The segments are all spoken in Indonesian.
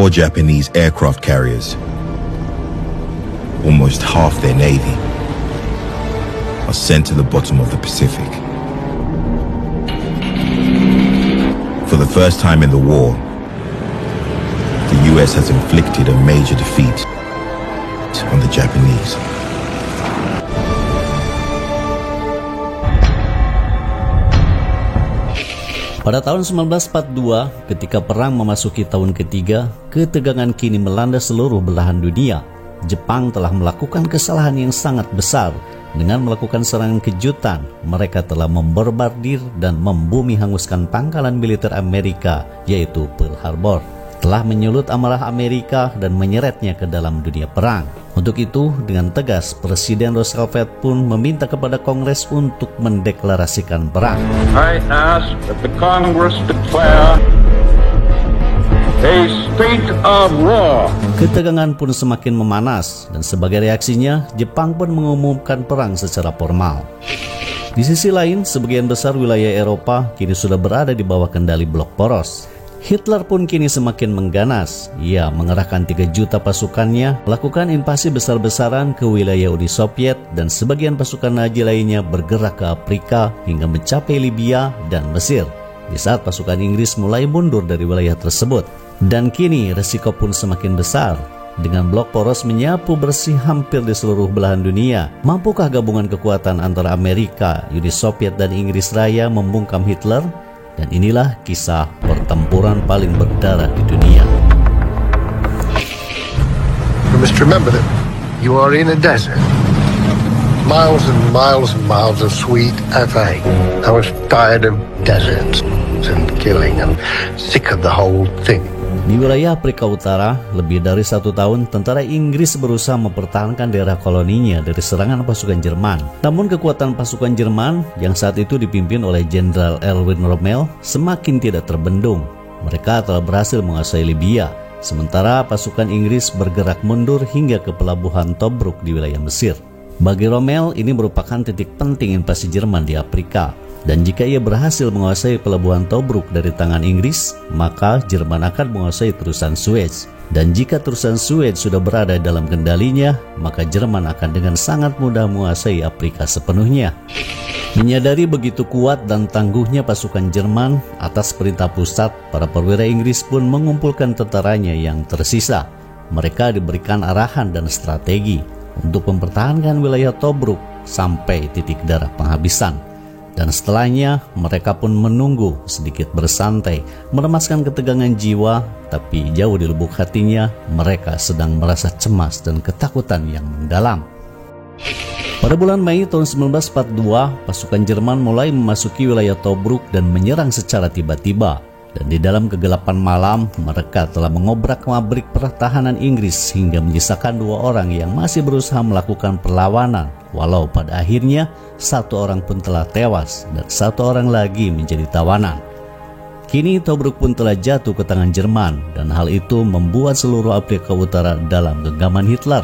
4 Japanese aircraft carriers, almost half their navy, are sent to the bottom of the Pacific. For the first time in the war, the US has inflicted a major defeat on the Japanese. Pada tahun 1942, ketika perang memasuki tahun ketiga, ketegangan kini melanda seluruh belahan dunia. Jepang telah melakukan kesalahan yang sangat besar. Dengan melakukan serangan kejutan, mereka telah memborbardir dan membumi hanguskan pangkalan militer Amerika, yaitu Pearl Harbor. Telah menyulut amarah Amerika dan menyeretnya ke dalam dunia perang. Untuk itu, dengan tegas, Presiden Roosevelt pun meminta kepada Kongres untuk mendeklarasikan perang. I ask that the Congress declare a state of war. Ketegangan pun semakin memanas, dan sebagai reaksinya, Jepang pun mengumumkan perang secara formal. Di sisi lain, sebagian besar wilayah Eropa kini sudah berada di bawah kendali blok poros. Hitler pun kini semakin mengganas. Ia mengerahkan 3 juta pasukannya, melakukan invasi besar-besaran ke wilayah Uni Soviet, dan sebagian pasukan Nazi lainnya bergerak ke Afrika hingga mencapai Libya dan Mesir. Di saat pasukan Inggris mulai mundur dari wilayah tersebut. Dan kini resiko pun semakin besar. Dengan blok poros menyapu bersih hampir di seluruh belahan dunia, mampukah gabungan kekuatan antara Amerika, Uni Soviet, dan Inggris Raya membungkam Hitler? Dan inilah kisah pertempuran paling berdarah di dunia. You must remember that you are in a desert. Miles and miles and miles of sweet FA. I was tired of deserts and killing and sick of the whole thing. Di wilayah Afrika Utara, lebih dari 1 tahun tentara Inggris berusaha mempertahankan daerah koloninya dari serangan pasukan Jerman. Namun kekuatan pasukan Jerman yang saat itu dipimpin oleh Jenderal Erwin Rommel semakin tidak terbendung. Mereka telah berhasil menguasai Libya, sementara pasukan Inggris bergerak mundur hingga ke pelabuhan Tobruk di wilayah Mesir. Bagi Rommel, ini merupakan titik penting invasi Jerman di Afrika. Dan jika ia berhasil menguasai pelabuhan Tobruk dari tangan Inggris, maka Jerman akan menguasai terusan Suez. Dan jika terusan Suez sudah berada dalam kendalinya, maka Jerman akan dengan sangat mudah menguasai Afrika sepenuhnya. Menyadari begitu kuat dan tangguhnya pasukan Jerman, atas perintah pusat, para perwira Inggris pun mengumpulkan tentaranya yang tersisa. Mereka diberikan arahan dan strategi untuk mempertahankan wilayah Tobruk sampai titik darah penghabisan. Dan setelahnya mereka pun menunggu sedikit bersantai, meremaskan ketegangan jiwa, tapi jauh di lubuk hatinya mereka sedang merasa cemas dan ketakutan yang mendalam. Pada bulan Mei tahun 1942, pasukan Jerman mulai memasuki wilayah Tobruk dan menyerang secara tiba-tiba. Dan di dalam kegelapan malam, mereka telah mengobrak-ngabrik pertahanan Inggris hingga menyisakan 2 orang yang masih berusaha melakukan perlawanan. Walau pada akhirnya 1 orang pun telah tewas dan 1 orang lagi menjadi tawanan. Kini Tobruk pun telah jatuh ke tangan Jerman, dan hal itu membuat seluruh Afrika Utara dalam genggaman Hitler.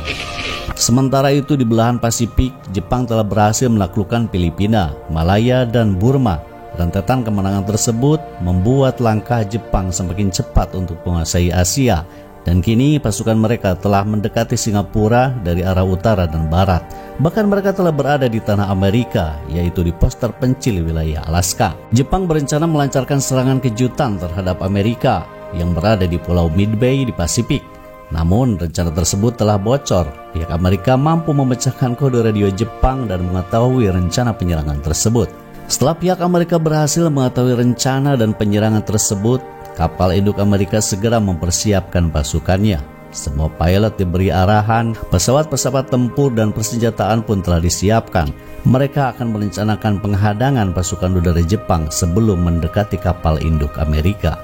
Sementara itu di belahan Pasifik, Jepang telah berhasil menaklukkan Filipina, Malaya, dan Burma. Rentetan kemenangan tersebut membuat langkah Jepang semakin cepat untuk menguasai Asia, dan kini pasukan mereka telah mendekati Singapura dari arah utara dan barat. Bahkan mereka telah berada di tanah Amerika, yaitu di pos terpencil wilayah Alaska. Jepang berencana melancarkan serangan kejutan terhadap Amerika yang berada di Pulau Midway di Pasifik. Namun rencana tersebut telah bocor. Pihak Amerika mampu memecahkan kode radio Jepang dan mengetahui rencana penyerangan tersebut. Setelah pihak Amerika berhasil mengetahui rencana dan penyerangan tersebut, kapal induk Amerika segera mempersiapkan pasukannya. Semua pilot diberi arahan, pesawat-pesawat tempur dan persenjataan pun telah disiapkan. Mereka akan merencanakan penghadangan pasukan udara Jepang sebelum mendekati kapal induk Amerika.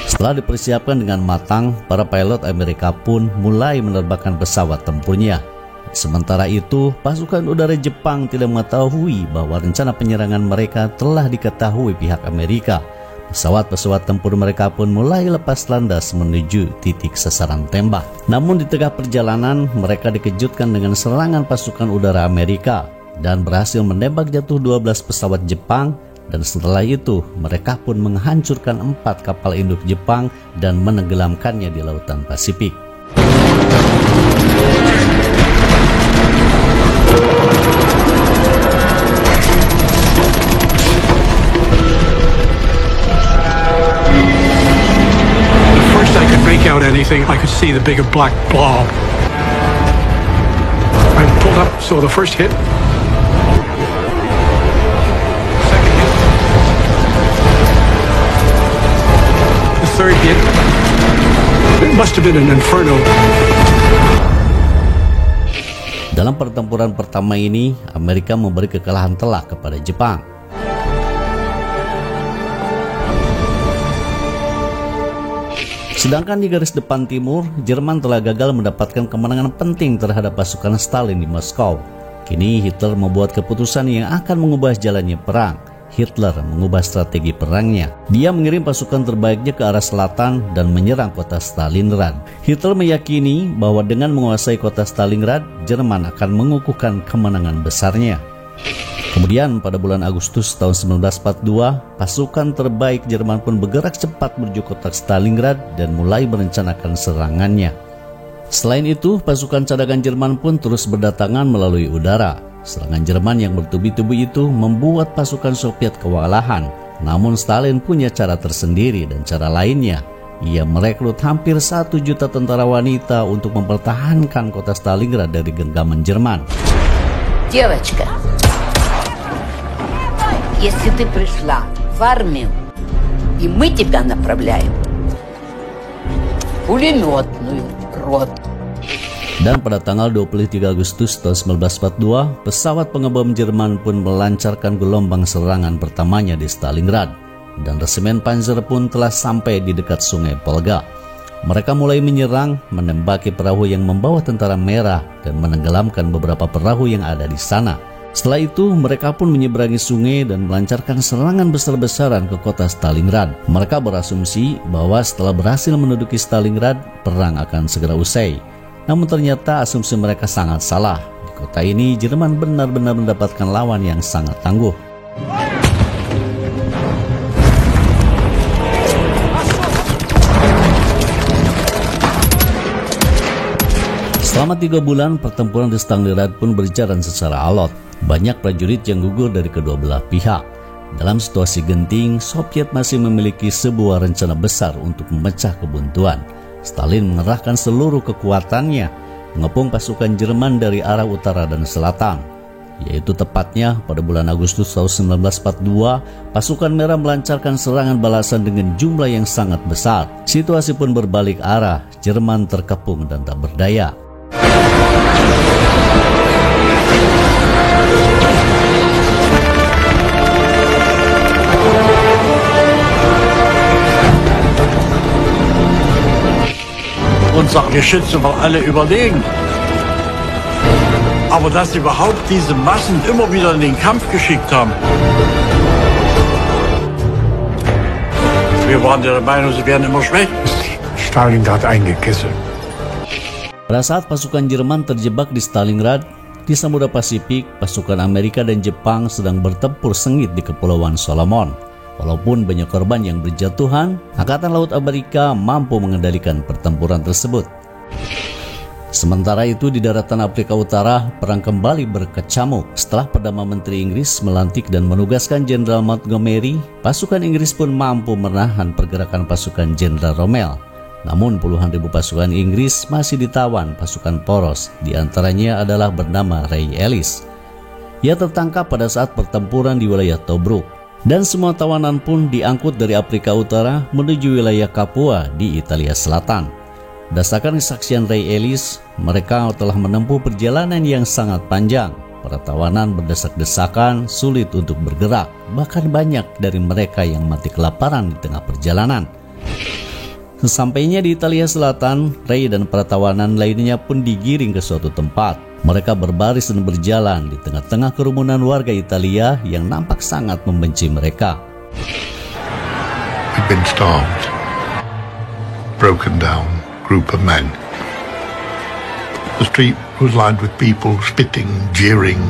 Setelah dipersiapkan dengan matang, para pilot Amerika pun mulai menerbangkan pesawat tempurnya. Sementara itu, pasukan udara Jepang tidak mengetahui bahwa rencana penyerangan mereka telah diketahui pihak Amerika. Pesawat-pesawat tempur mereka pun mulai lepas landas menuju titik sasaran tembak. Namun di tengah perjalanan, mereka dikejutkan dengan serangan pasukan udara Amerika dan berhasil menembak jatuh 12 pesawat Jepang dan setelah itu mereka pun menghancurkan 4 kapal induk Jepang dan menenggelamkannya di Lautan Pasifik. First I could make out anything, I could see the bigger black blob. I pulled up, so the first hit. Third hit. It must have been an inferno. Dalam pertempuran pertama ini, Amerika memberi kekalahan telak kepada Jepang. Sedangkan di garis depan timur, Jerman telah gagal mendapatkan kemenangan penting terhadap pasukan Stalin di Moskow. Kini Hitler membuat keputusan yang akan mengubah jalannya perang. Hitler mengubah strategi perangnya. Dia mengirim pasukan terbaiknya ke arah selatan dan menyerang kota Stalingrad. Hitler meyakini bahwa dengan menguasai kota Stalingrad, Jerman akan mengukuhkan kemenangan besarnya. Kemudian pada bulan Agustus tahun 1942, pasukan terbaik Jerman pun bergerak cepat menuju kota Stalingrad dan mulai merencanakan serangannya. Selain itu, pasukan cadangan Jerman pun terus berdatangan melalui udara. Serangan Jerman yang bertubi-tubi itu membuat pasukan Soviet kewalahan. Namun Stalin punya cara tersendiri dan cara lainnya. Ia merekrut hampir 1 juta tentara wanita untuk mempertahankan kota Stalingrad dari genggaman Jerman. Девочка, если ты пришла в армию, и мы тебя направляем в пулеметную роту. Dan pada tanggal 23 Agustus tahun 1942, pesawat pengebom Jerman pun melancarkan gelombang serangan pertamanya di Stalingrad. Dan resimen Panzer pun telah sampai di dekat sungai Volga. Mereka mulai menyerang, menembaki perahu yang membawa tentara merah dan menenggelamkan beberapa perahu yang ada di sana. Setelah itu, mereka pun menyeberangi sungai dan melancarkan serangan besar-besaran ke kota Stalingrad. Mereka berasumsi bahwa setelah berhasil menduduki Stalingrad, perang akan segera usai. Namun ternyata asumsi mereka sangat salah. Di kota ini, Jerman benar-benar mendapatkan lawan yang sangat tangguh. Selama 3 bulan, pertempuran di Stalingrad pun berjalan secara alot. Banyak prajurit yang gugur dari kedua belah pihak. Dalam situasi genting, Soviet masih memiliki sebuah rencana besar untuk memecah kebuntuan. Stalin mengerahkan seluruh kekuatannya mengepung pasukan Jerman dari arah utara dan selatan. Yaitu tepatnya pada bulan Agustus tahun 1942, pasukan merah melancarkan serangan balasan dengan jumlah yang sangat besar. Situasi pun berbalik arah, Jerman terkepung dan tak berdaya. Unsere Geschütze waren alle überlegen. Aber dass sie überhaupt diese Massen immer wieder in den Kampf geschickt haben. Wir waren der Meinung, sie werden immer schwächer. Stalingrad eingekesselt. Pada saat pasukan Jerman terjebak di Stalingrad, di Samudra Pasifik, pasukan Amerika dan Jepang sedang bertempur sengit di Kepulauan Solomon. Walaupun banyak korban yang berjatuhan, Angkatan Laut Amerika mampu mengendalikan pertempuran tersebut. Sementara itu di daratan Afrika Utara, perang kembali berkecamuk. Setelah Perdana Menteri Inggris melantik dan menugaskan Jenderal Montgomery, pasukan Inggris pun mampu menahan pergerakan pasukan Jenderal Rommel. Namun puluhan ribu pasukan Inggris masih ditawan pasukan poros, diantaranya adalah bernama Ray Ellis. Ia tertangkap pada saat pertempuran di wilayah Tobruk. Dan semua tawanan pun diangkut dari Afrika Utara menuju wilayah Papua di Italia Selatan. Berdasarkan kesaksian Ray Ellis, mereka telah menempuh perjalanan yang sangat panjang. Para tawanan berdesak-desakan, sulit untuk bergerak. Bahkan banyak dari mereka yang mati kelaparan di tengah perjalanan. Sesampainya di Italia Selatan, Ray dan para tawanan lainnya pun digiring ke suatu tempat. Mereka berbaris dan berjalan di tengah-tengah kerumunan warga Italia yang nampak sangat membenci mereka. We'd been starved. Broken down group of men. The street was lined with people spitting, jeering.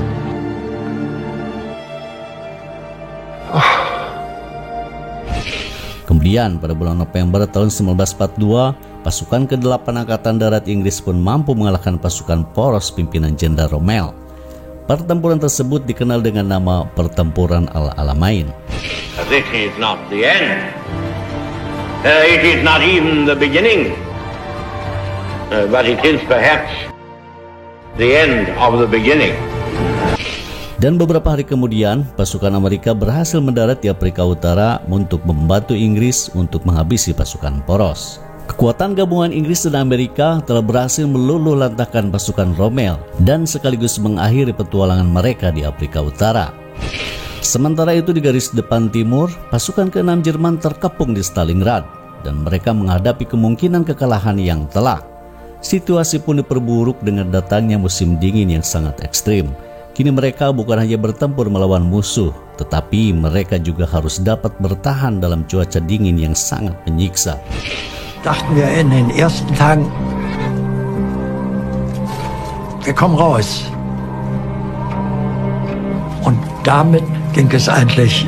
Kemudian pada bulan November tahun 1942, pasukan ke-8 Angkatan Darat Inggris pun mampu mengalahkan pasukan poros pimpinan Jenderal Rommel. Pertempuran tersebut dikenal dengan nama Pertempuran Al-Alamein. This is not the end. It is not even the beginning. But it is perhaps the end of the beginning. Dan beberapa hari kemudian, pasukan Amerika berhasil mendarat di Afrika Utara untuk membantu Inggris untuk menghabisi pasukan poros. Kekuatan gabungan Inggris dan Amerika telah berhasil meluluh lantahkan pasukan Rommel dan sekaligus mengakhiri petualangan mereka di Afrika Utara. Sementara itu di garis depan timur, pasukan ke-6 Jerman terkepung di Stalingrad dan mereka menghadapi kemungkinan kekalahan yang telak. Situasi pun diperburuk dengan datangnya musim dingin yang sangat ekstrim. Kini mereka bukan hanya bertempur melawan musuh, tetapi mereka juga harus dapat bertahan dalam cuaca dingin yang sangat menyiksa. Dachten wir in den ersten Tagen, wir kommen raus. Und damit ging es eigentlich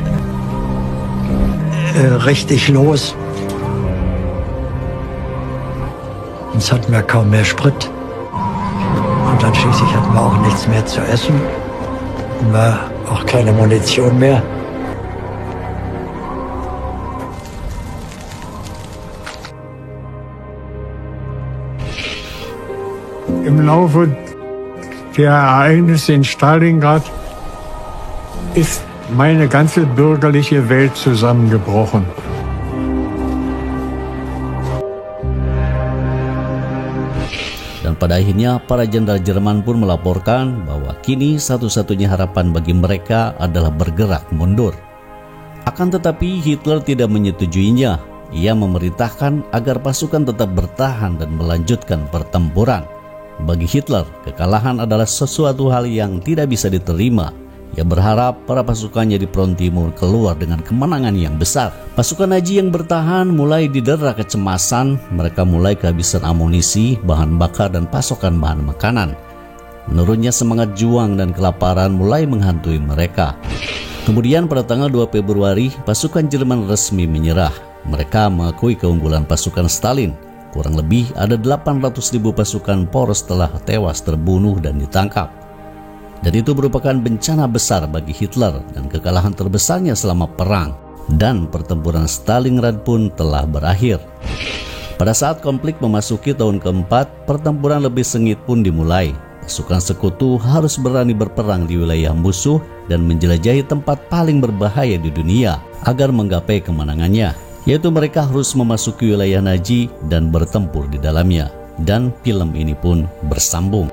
richtig los. Uns hatten wir kaum mehr Sprit. Und dann schließlich hatten wir auch nichts mehr zu essen. Und war auch keine Munition mehr. Im Laufe der Ereignisse in Stalingrad ist meine ganze bürgerliche Welt zusammengebrochen. Dan pada akhirnya para jenderal Jerman pun melaporkan bahwa kini satu-satunya harapan bagi mereka adalah bergerak mundur. Akan tetapi Hitler tidak menyetujuinya. Ia memerintahkan agar pasukan tetap bertahan dan melanjutkan pertempuran. Bagi Hitler, kekalahan adalah sesuatu hal yang tidak bisa diterima. Ia berharap para pasukannya di front timur keluar dengan kemenangan yang besar. Pasukan Nazi yang bertahan mulai didera kecemasan, mereka mulai kehabisan amunisi, bahan bakar dan pasokan bahan makanan. Menurunnya semangat juang dan kelaparan mulai menghantui mereka. Kemudian pada tanggal 2 Februari, pasukan Jerman resmi menyerah. Mereka mengakui keunggulan pasukan Stalin. Kurang lebih ada 800.000 pasukan poros telah tewas terbunuh dan ditangkap. Dan itu merupakan bencana besar bagi Hitler dan kekalahan terbesarnya selama perang. Dan pertempuran Stalingrad pun telah berakhir. Pada saat konflik memasuki tahun keempat, pertempuran lebih sengit pun dimulai. Pasukan sekutu harus berani berperang di wilayah musuh dan menjelajahi tempat paling berbahaya di dunia agar menggapai kemenangannya, yaitu mereka harus memasuki wilayah Nazi dan bertempur di dalamnya. Dan film ini pun bersambung.